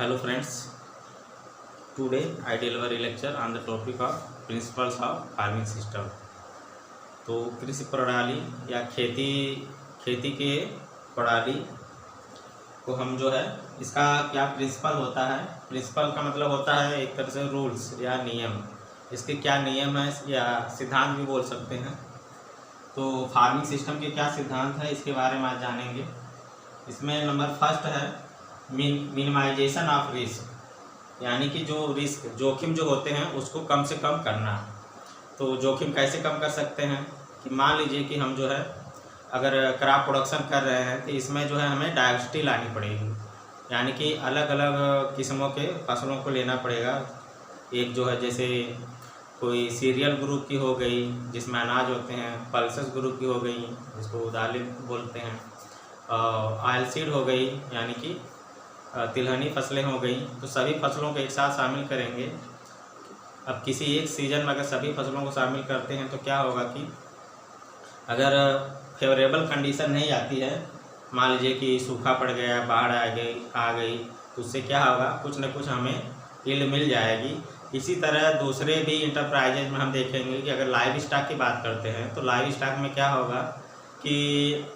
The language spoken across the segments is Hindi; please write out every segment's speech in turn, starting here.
Hello friends, today I deliver a lecture on the topic of principles of farming system। तो कृषि प्रणाली या खेती के प्रणाली को हम जो है इसका क्या प्रिंसिपल होता है। प्रिंसिपल का मतलब होता है एक तरह से रूल्स या नियम। इसके क्या नियम है या सिद्धांत भी बोल सकते हैं। तो फार्मिंग सिस्टम के क्या सिद्धांत है इसके बारे में आज जानेंगे। इसमें नंबर फर्स्ट है मिनिमाइजेशन ऑफ रिस्क, यानी कि जो रिस्क जोखिम जो होते हैं उसको कम से कम करना। तो जोखिम कैसे कम कर सकते हैं कि मान लीजिए कि हम जो है अगर क्रॉप प्रोडक्शन कर रहे हैं तो इसमें जो है हमें डाइवर्सिटी लानी पड़ेगी, यानी कि अलग अलग किस्मों के फसलों को लेना पड़ेगा। एक जो है जैसे कोई सीरियल ग्रुप की हो गई जिसमें अनाज होते हैं, पल्सेस ग्रुप की हो गई जिसको दालें बोलते हैं, ऑयल सीड हो गई यानी कि तिलहनी फसलें हो गई। तो सभी फसलों को एक साथ शामिल करेंगे। अब किसी एक सीज़न में अगर सभी फसलों को शामिल करते हैं तो क्या होगा कि अगर फेवरेबल कंडीशन नहीं आती है, मान लीजिए कि सूखा पड़ गया, बाढ़ आ गई तो उससे क्या होगा, कुछ न कुछ हमें यील्ड मिल जाएगी। इसी तरह दूसरे भी इंटरप्राइजेज में हम देखेंगे कि अगर लाइव स्टॉक की बात करते हैं तो लाइव स्टॉक में क्या होगा कि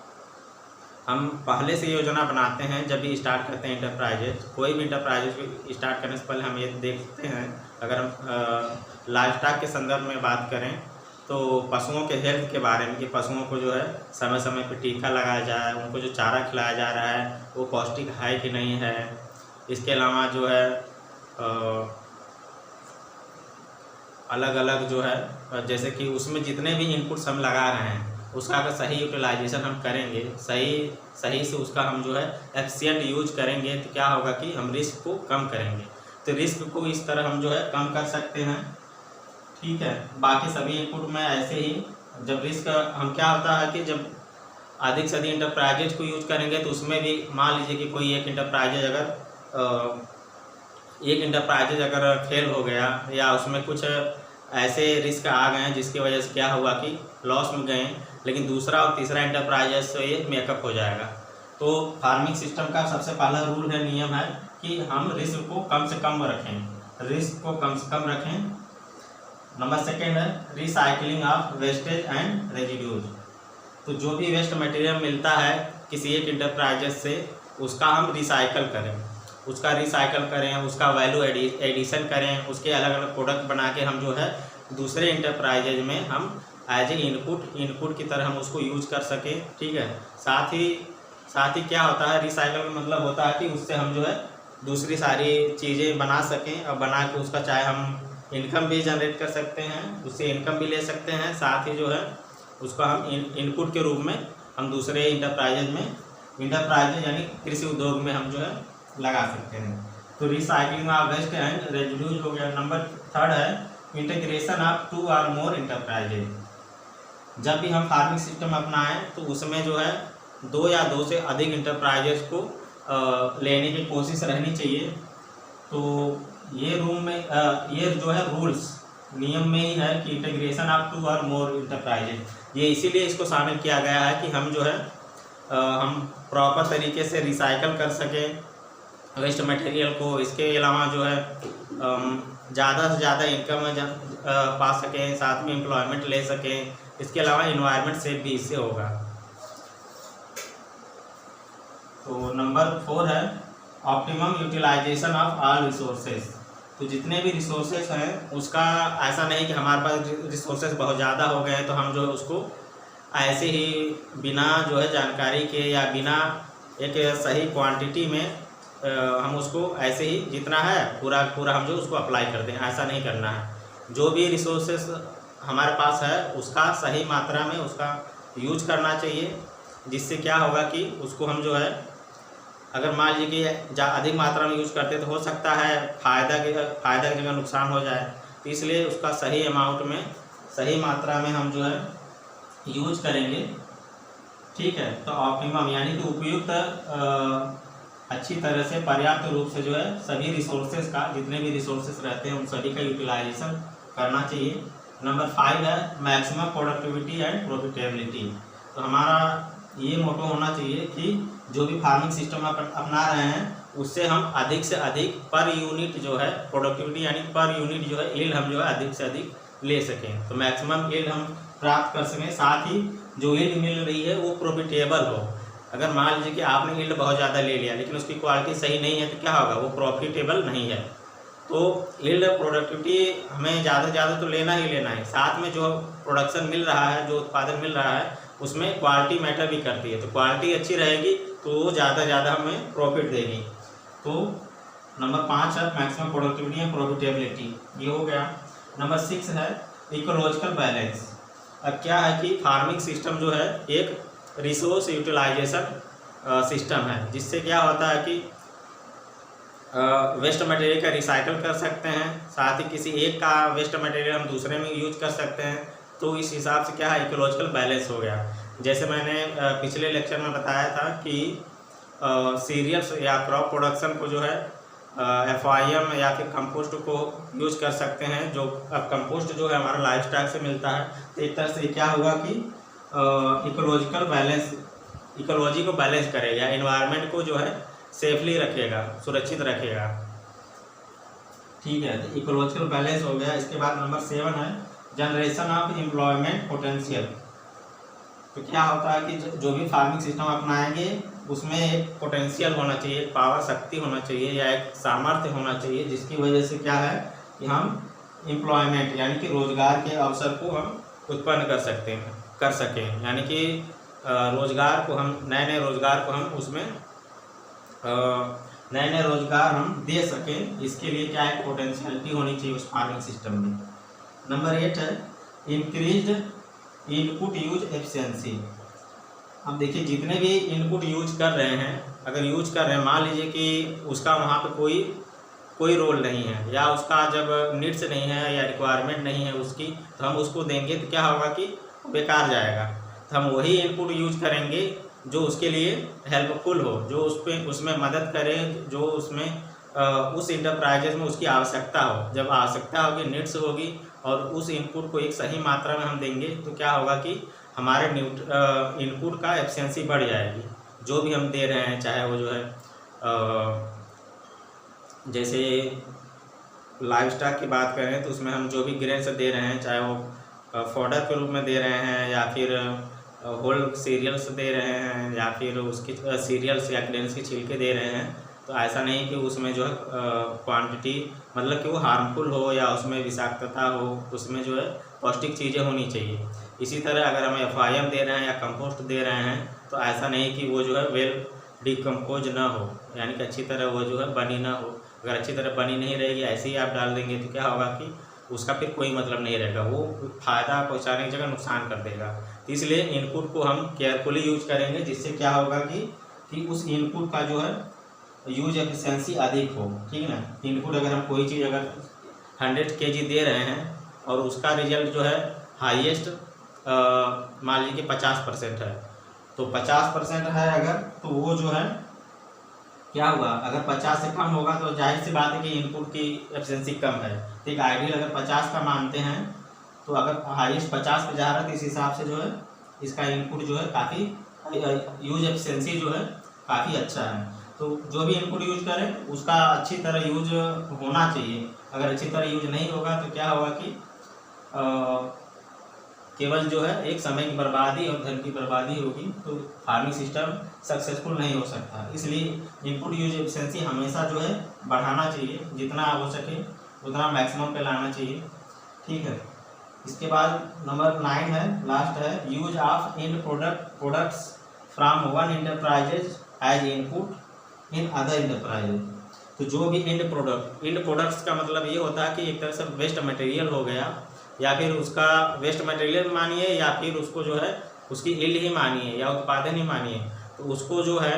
हम पहले से योजना बनाते हैं। जब भी स्टार्ट करते हैं इंटरप्राइजेज, कोई भी इंटरप्राइजेज को स्टार्ट करने से पहले हम ये देखते हैं, अगर हम लाइव स्टॉक के संदर्भ में बात करें तो पशुओं के हेल्थ के बारे में कि पशुओं को जो है समय समय पर टीका लगाया जाए, उनको जो चारा खिलाया जा रहा है वो पौष्टिक है कि नहीं है। इसके अलावा जो है अलग अलग जो है जैसे कि उसमें जितने भी इनपुट्स हम लगा रहे हैं उसका अगर सही यूटिलाइजेशन हम करेंगे, सही से उसका हम जो है एफिशिएंट यूज करेंगे तो क्या होगा कि हम रिस्क को कम करेंगे। तो रिस्क को इस तरह हम जो है कम कर सकते हैं, ठीक है। बाकी सभी इनपुट में ऐसे ही जब रिस्क हम क्या होता है कि जब अधिक से अधिक इंटरप्राइजेज को यूज करेंगे तो उसमें भी मान लीजिए कि कोई एक इंटरप्राइजेज अगर फेल हो गया या उसमें कुछ ऐसे रिस्क आ गए हैं जिसकी वजह से क्या हुआ कि लॉस में गए, लेकिन दूसरा और तीसरा इंटरप्राइजेज से ये मेकअप हो जाएगा। तो फार्मिंग सिस्टम का सबसे पहला रूल है, नियम है कि हम रिस्क को कम से कम रखें, रिस्क को कम से कम रखें। नंबर सेकेंड है recycling of wastage and residues. तो जो भी वेस्ट मटेरियल मिलता है किसी एक इंटरप्राइजेज से उसका हम रिसाइकल करें, उसका वैल्यू एडिशन करें, उसके अलग अलग प्रोडक्ट बना के हम जो है दूसरे इंटरप्राइजेज में हम एज ए इनपुट की तरह हम उसको यूज कर सकें, ठीक है। साथ ही क्या होता है, रिसाइकल का मतलब होता है कि उससे हम जो है दूसरी सारी चीज़ें बना सकें और बना के उसका चाहे हम इनकम भी जनरेट कर सकते हैं, उससे इनकम भी ले सकते हैं। साथ ही जो है उसका हम इनपुट के रूप में हम दूसरे इंटरप्राइजेज यानी कृषि उद्योग में हम जो है लगा सकते हैं। तो recycling of waste and residues हो गया। नंबर थर्ड है इंटीग्रेशन ऑफ 2 और मोर इंटरप्राइजेज। जब भी हम फार्मिंग सिस्टम अपनाएं तो उसमें जो है 2 या 2 से अधिक इंटरप्राइजेज को लेने की कोशिश रहनी चाहिए। तो ये जो है रूल्स नियम में ही है कि इंटीग्रेशन ऑफ 2 और मोर इंटरप्राइजेज। ये इसीलिए इसको शामिल किया गया है कि हम जो है हम प्रॉपर तरीके से रिसाइकल कर सकें वेस्ट मटेरियल को। इसके अलावा जो है ज़्यादा से ज़्यादा इनकम पा सकें, साथ में एम्प्लॉयमेंट ले सकें। इसके अलावा इन्वायरमेंट सेफ भी इससे होगा। तो नंबर 4 है optimum utilisation of all resources. तो जितने भी रिसोर्सेज हैं उसका ऐसा नहीं कि हमारे पास रिसोर्सेज बहुत ज़्यादा हो गए हैं तो हम जो है उसको ऐसे ही बिना जो है जानकारी के या बिना एक सही क्वांटिटी में हम उसको ऐसे ही जितना है पूरा हम जो उसको अप्लाई कर दें, ऐसा नहीं करना है। जो भी रिसोर्सेस हमारे पास है उसका सही मात्रा में उसका यूज करना चाहिए, जिससे क्या होगा कि उसको हम जो है अगर मान लीजिए कि अधिक मात्रा में यूज करते तो हो सकता है फ़ायदा की जगह नुकसान हो जाए। तो इसलिए उसका सही अमाउंट में सही मात्रा में हम जो है यूज करेंगे, ठीक है। तो ऑप्टिमम यानी कि उपयुक्त अच्छी तरह से पर्याप्त रूप से जो है सभी रिसोर्सेज का, जितने भी रिसोर्सेज रहते हैं उन सभी का यूटिलाइजेशन करना चाहिए। नंबर 5 है मैक्सिमम प्रोडक्टिविटी एंड प्रॉफिटेबिलिटी। तो हमारा ये मोटो होना चाहिए कि जो भी फार्मिंग सिस्टम आप अपना रहे हैं उससे हम अधिक से अधिक पर यूनिट जो है प्रोडक्टिविटी यानी पर यूनिट जो है यील्ड हम जो है अधिक से अधिक ले सकें, तो मैक्सिमम यील्ड हम प्राप्त कर सकें, साथ ही जो यील्ड मिल रही है वो प्रॉफिटेबल हो। अगर मान लीजिए कि आपने यील्ड बहुत ज़्यादा ले लिया लेकिन उसकी क्वालिटी सही नहीं है तो क्या होगा, वो प्रॉफिटेबल नहीं है। तो यील्ड प्रोडक्टिविटी हमें ज़्यादा से ज़्यादा तो लेना ही लेना है, साथ में जो प्रोडक्शन मिल रहा है, जो उत्पादन मिल रहा है उसमें क्वालिटी मैटर भी करती है। तो क्वालिटी अच्छी रहेगी तो वो ज़्यादा हमें प्रॉफिट देगी। तो नंबर 5 है मैक्सिमम प्रोडक्टिविटी एंड प्रॉफिटेबिलिटी, ये हो गया। नंबर 6 है इकोलॉजिकल बैलेंस। अब क्या है कि फार्मिंग सिस्टम जो है एक रिसोर्स यूटिलाइजेशन सिस्टम है, जिससे क्या होता है कि वेस्ट मटेरियल का रिसाइकल कर सकते हैं, साथ ही किसी एक का वेस्ट मटेरियल हम दूसरे में यूज कर सकते हैं। तो इस हिसाब से क्या है इकोलॉजिकल बैलेंस हो गया। जैसे मैंने पिछले लेक्चर में बताया था कि सीरियल्स या क्रॉप प्रोडक्शन को जो है FIM या फिर कंपोस्ट को यूज कर सकते हैं। जो अब कंपोस्ट जो है हमारा लाइफ स्टॉक से मिलता है, तो एक तरह से क्या होगा कि इकोलॉजिकल बैलेंस, इकोलॉजी को बैलेंस करेगा, एनवायरनमेंट को जो है सेफली रखेगा, सुरक्षित रखेगा। ठीक है, तो इकोलॉजिकल बैलेंस हो गया। इसके बाद नंबर 7 है जनरेशन ऑफ एम्प्लॉयमेंट पोटेंशियल। तो क्या होता है कि जो भी फार्मिंग सिस्टम अपनाएंगे उसमें एक पोटेंशियल होना चाहिए, एक पावर शक्ति होना चाहिए या एक सामर्थ्य होना चाहिए, जिसकी वजह से क्या है कि हम एम्प्लॉयमेंट यानी कि रोजगार के अवसर को हम उत्पन्न कर सकें, यानी कि रोजगार को हम नए रोजगार को हम उसमें नए रोजगार हम दे सकें। इसके लिए क्या है पोटेंशियलिटी होनी चाहिए उस फार्मिंग सिस्टम में। नंबर 8 है इंक्रीज्ड इनपुट यूज एफिशिएंसी। अब देखिए जितने भी इनपुट यूज कर रहे हैं, अगर यूज कर रहे हैं, मान लीजिए कि उसका वहाँ पे कोई रोल नहीं है या उसका जब नीड्स नहीं है या रिक्वायरमेंट नहीं है उसकी, तो हम उसको देंगे तो क्या होगा कि बेकार जाएगा। तो हम वही इनपुट यूज करेंगे जो उसके लिए हेल्पफुल हो, जो उसमें मदद करे, जो उसमें उस इंटरप्राइजेज में उसकी आवश्यकता हो। जब आवश्यकता होगी, नीड्स होगी और उस इनपुट को एक सही मात्रा में हम देंगे तो क्या होगा कि हमारे इनपुट का एफिशिएंसी बढ़ जाएगी। जो भी हम दे रहे हैं, चाहे वो जो है जैसे लाइव स्टॉक की बात करें तो उसमें हम जो भी ग्रेन्स दे रहे हैं, चाहे वो फॉडर के रूप में दे रहे हैं या फिर होल सीरियल्स दे रहे हैं या फिर उसकी सीरियल्स या ग्रेन्स की छिलके दे रहे हैं, तो ऐसा नहीं कि उसमें जो है क्वांटिटी मतलब कि वो हार्मफुल हो या उसमें विषाक्तता हो, उसमें जो है पौष्टिक चीज़ें होनी चाहिए। इसी तरह अगर हम FIM दे रहे हैं या कंपोस्ट दे रहे हैं तो ऐसा नहीं कि वो जो है वेल डिकम्पोज ना हो, यानी कि अच्छी तरह वो जो है बनी ना हो। अगर अच्छी तरह बनी नहीं रहेगी, ऐसे ही आप डाल देंगे तो क्या होगा कि उसका फिर कोई मतलब नहीं रहेगा, वो फ़ायदा पहुंचाने की जगह नुकसान कर देगा। तो इसलिए इनपुट को हम केयरफुली यूज करेंगे, जिससे क्या होगा कि उस इनपुट का जो है यूज एफिशिएंसी अधिक हो। ठीक है ना, इनपुट अगर हम कोई चीज़ अगर 100 kg दे रहे हैं और उसका रिजल्ट जो है हाईएस्ट मान लीजिए कि 50% है, तो 50% है अगर, तो वो जो है क्या हुआ, अगर 50 से कम होगा तो जाहिर सी बात है कि इनपुट की एफिशिएंसी कम है। तो एक आइडियल अगर 50 का मानते हैं तो अगर हाईएस्ट 50 पे जा रहा है तो इस हिसाब से जो है इसका इनपुट जो है काफ़ी यूज एफिशिएंसी जो है काफ़ी अच्छा है। तो जो भी इनपुट यूज करें उसका अच्छी तरह यूज होना चाहिए। अगर अच्छी तरह यूज नहीं होगा तो क्या होगा कि केवल जो है एक समय की बर्बादी और धन की बर्बादी होगी, तो फार्मिंग सिस्टम सक्सेसफुल नहीं हो सकता। इसलिए इनपुट यूज एफिशिएंसी हमेशा जो है बढ़ाना चाहिए, जितना हो सके उतना मैक्सिमम पे लाना चाहिए। ठीक है, इसके बाद नंबर 9 है, लास्ट है use of end products from one enterprises as input in other enterprises. तो जो भी एंड प्रोडक्ट्स का मतलब ये होता है कि एक तरह से वेस्ट मटेरियल हो गया, या फिर उसका वेस्ट मटेरियल मानिए या फिर उसको जो है उसकी यील्ड ही मानिए या उत्पादन ही मानिए, तो उसको जो है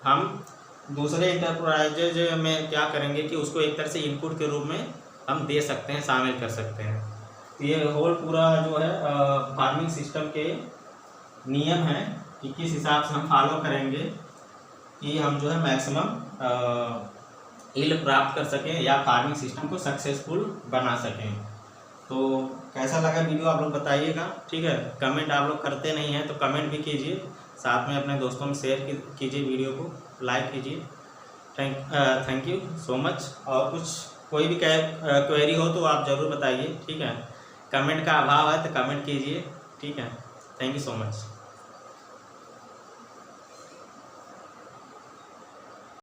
हम दूसरे इंटरप्राइजेज में क्या करेंगे कि उसको एक तरह से इनपुट के रूप में हम दे सकते हैं, शामिल कर सकते हैं। तो ये होल पूरा जो है फार्मिंग सिस्टम के नियम हैं कि किस हिसाब से हम फॉलो करेंगे कि हम जो है मैक्सिमम यील्ड प्राप्त कर सकें या फार्मिंग सिस्टम को सक्सेसफुल बना सकें। तो कैसा लगा वीडियो आप लोग बताइएगा। ठीक है, कमेंट आप लोग करते नहीं हैं तो कमेंट भी कीजिए, साथ में अपने दोस्तों में शेयर कीजिए, वीडियो को लाइक कीजिए। Thank you so much. और कुछ कोई भी क्वेरी हो तो आप ज़रूर बताइए, ठीक है। कमेंट का अभाव है तो कमेंट कीजिए, ठीक है। Thank you so much.